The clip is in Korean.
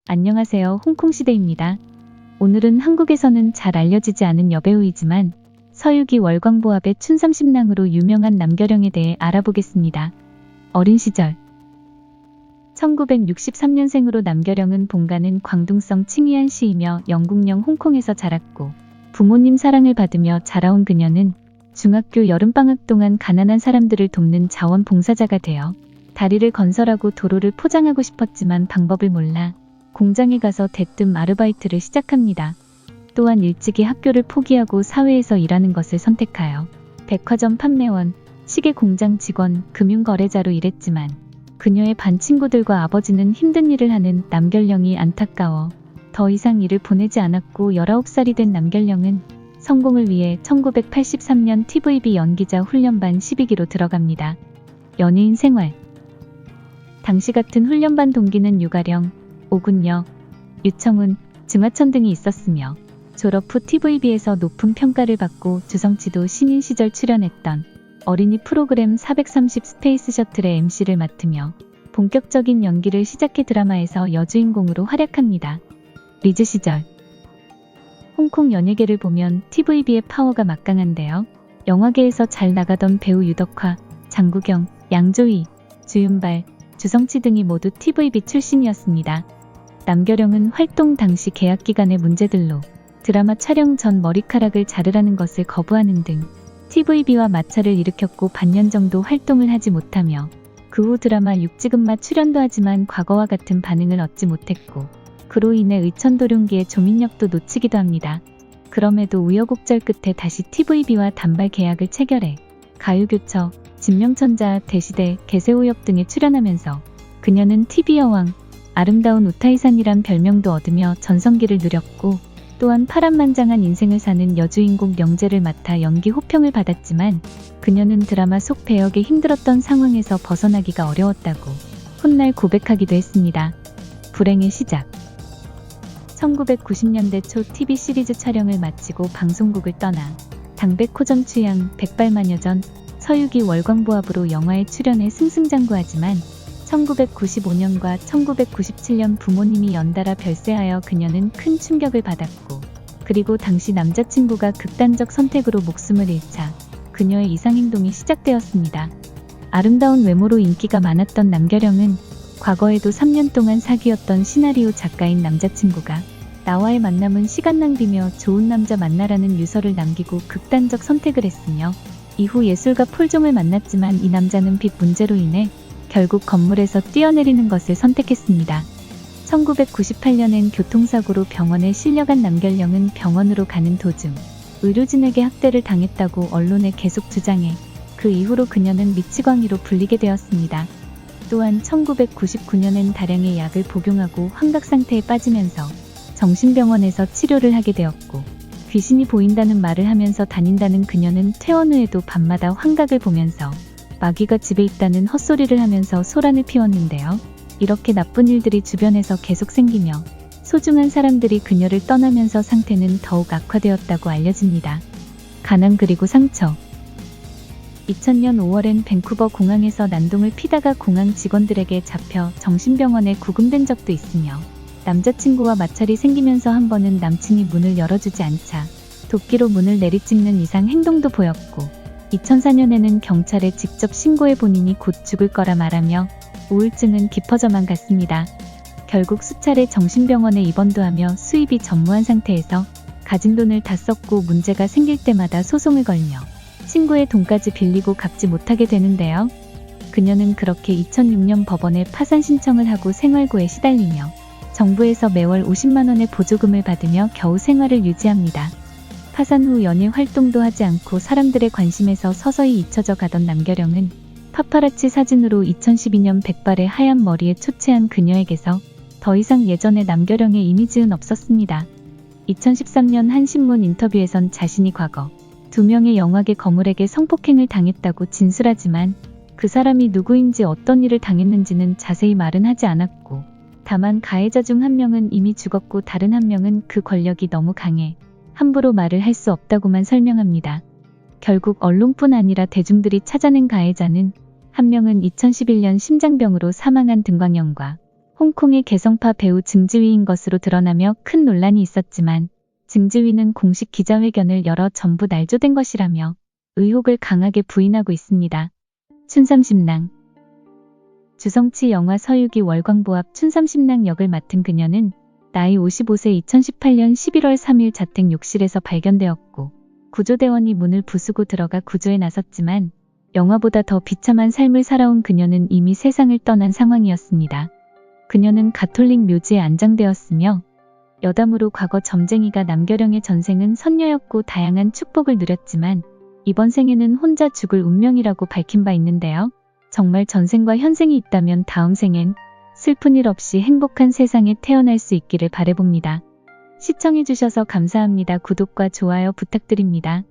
안녕하세요. 홍콩시대입니다. 오늘은 한국에서는 잘 알려지지 않은 여배우이지만 서유기 월광보합의 춘삼십랑으로 유명한 남겨령에 대해 알아보겠습니다. 어린 시절 1963년생으로 남겨령은 본가는 광둥성 칭이안시이며 영국령 홍콩에서 자랐고 부모님 사랑을 받으며 자라온 그녀는 중학교 여름방학 동안 가난한 사람들을 돕는 자원봉사자가 되어 다리를 건설하고 도로를 포장하고 싶었지만 방법을 몰라 공장에 가서 대뜸 아르바이트를 시작합니다. 또한 일찍이 학교를 포기하고 사회에서 일하는 것을 선택하여 백화점 판매원, 시계 공장 직원, 금융거래자로 일했지만 그녀의 반 친구들과 아버지는 힘든 일을 하는 남겨령이 안타까워 더 이상 일을 보내지 않았고 19살이 된 남겨령은 성공을 위해 1983년 TVB 연기자 훈련반 12기로 들어갑니다. 연예인 생활 당시 같은 훈련반 동기는 유가령, 오군여, 유청훈, 증화천 등이 있었으며 졸업 후 TVB에서 높은 평가를 받고 주성치도 신인 시절 출연했던 어린이 프로그램 430 스페이스 셔틀의 MC를 맡으며 본격적인 연기를 시작해 드라마에서 여주인공으로 활약합니다. 리즈 시절 홍콩 연예계를 보면 TVB의 파워가 막강한데요. 영화계에서 잘 나가던 배우 유덕화, 장국영, 양조위, 주윤발, 주성치 등이 모두 TVB 출신이었습니다. 남겨령은 활동 당시 계약기간의 문제들로 드라마 촬영 전 머리카락을 자르라는 것을 거부하는 등 TVB와 마찰을 일으켰고 반년 정도 활동을 하지 못하며 그 후 드라마 육지근마 출연도 하지만 과거와 같은 반응을 얻지 못했고 그로 인해 의천도룡기의 조민력도 놓치기도 합니다. 그럼에도 우여곡절 끝에 다시 TVB와 단발 계약을 체결해 가요교처, 진명천자, 대시대, 개세오엽 등에 출연하면서 그녀는 TV 여왕, 아름다운 우타이산이란 별명도 얻으며 전성기를 누렸고 또한 파란만장한 인생을 사는 여주인공 명재를 맡아 연기 호평을 받았지만 그녀는 드라마 속 배역에 힘들었던 상황에서 벗어나기가 어려웠다고 훗날 고백하기도 했습니다. 불행의 시작 1990년대 초 TV 시리즈 촬영을 마치고 방송국을 떠나 당백호점 취향, 백발마녀전, 서유기 월광보합으로 영화에 출연해 승승장구하지만 1995년과 1997년 부모님이 연달아 별세하여 그녀는 큰 충격을 받았고 그리고 당시 남자친구가 극단적 선택으로 목숨을 잃자 그녀의 이상행동이 시작되었습니다. 아름다운 외모로 인기가 많았던 남겨령은 과거에도 3년 동안 사귀었던 시나리오 작가인 남자친구가 나와의 만남은 시간 낭비며 좋은 남자 만나라는 유서를 남기고 극단적 선택을 했으며 이후 예술가 폴종을 만났지만 이 남자는 빚 문제로 인해 결국 건물에서 뛰어내리는 것을 선택했습니다. 1998년엔 교통사고로 병원에 실려간 남겨령은 병원으로 가는 도중 의료진에게 학대를 당했다고 언론에 계속 주장해 그 이후로 그녀는 미치광이로 불리게 되었습니다. 또한 1999년엔 다량의 약을 복용하고 환각 상태에 빠지면서 정신병원에서 치료를 하게 되었고 귀신이 보인다는 말을 하면서 다닌다는 그녀는 퇴원 후에도 밤마다 환각을 보면서 마귀가 집에 있다는 헛소리를 하면서 소란을 피웠는데요. 이렇게 나쁜 일들이 주변에서 계속 생기며 소중한 사람들이 그녀를 떠나면서 상태는 더욱 악화되었다고 알려집니다. 가난 그리고 상처 2000년 5월엔 밴쿠버 공항에서 난동을 피다가 공항 직원들에게 잡혀 정신병원에 구금된 적도 있으며 남자친구와 마찰이 생기면서 한 번은 남친이 문을 열어주지 않자 도끼로 문을 내리찍는 이상 행동도 보였고 2004년에는 경찰에 직접 신고해 본인이 곧 죽을 거라 말하며 우울증은 깊어져만 갔습니다. 결국 수차례 정신병원에 입원도 하며 수입이 전무한 상태에서 가진 돈을 다 썼고 문제가 생길 때마다 소송을 걸며 친구의 돈까지 빌리고 갚지 못하게 되는데요. 그녀는 그렇게 2006년 법원에 파산 신청을 하고 생활고에 시달리며 정부에서 매월 50만 원의 보조금을 받으며 겨우 생활을 유지합니다. 파산 후 연예 활동도 하지 않고 사람들의 관심에서 서서히 잊혀져 가던 남겨령은 파파라치 사진으로 2012년 백발의 하얀 머리에 초췌한 그녀에게서 더 이상 예전의 남겨령의 이미지는 없었습니다. 2013년 한 신문 인터뷰에선 자신이 과거 2명의 영화계 거물에게 성폭행을 당했다고 진술하지만 그 사람이 누구인지 어떤 일을 당했는지는 자세히 말은 하지 않았고 다만 가해자 중 한 명은 이미 죽었고 다른 한 명은 그 권력이 너무 강해 함부로 말을 할 수 없다고만 설명합니다. 결국 언론뿐 아니라 대중들이 찾아낸 가해자는 한 명은 2011년 심장병으로 사망한 등광영과 홍콩의 개성파 배우 증지위인 것으로 드러나며 큰 논란이 있었지만 증지위는 공식 기자회견을 열어 전부 날조된 것이라며 의혹을 강하게 부인하고 있습니다. 춘삼심낭 주성치 영화 서유기 월광보 앞 춘삼심낭 역을 맡은 그녀는 나이 55세 2018년 11월 3일 자택 욕실에서 발견되었고 구조대원이 문을 부수고 들어가 구조에 나섰지만 영화보다 더 비참한 삶을 살아온 그녀는 이미 세상을 떠난 상황이었습니다. 그녀는 가톨릭 묘지에 안장되었으며 여담으로 과거 점쟁이가 남겨령의 전생은 선녀였고 다양한 축복을 누렸지만 이번 생에는 혼자 죽을 운명이라고 밝힌 바 있는데요. 정말 전생과 현생이 있다면 다음 생엔 슬픈 일 없이 행복한 세상에 태어날 수 있기를 바라봅니다. 시청해주셔서 감사합니다. 구독과 좋아요 부탁드립니다.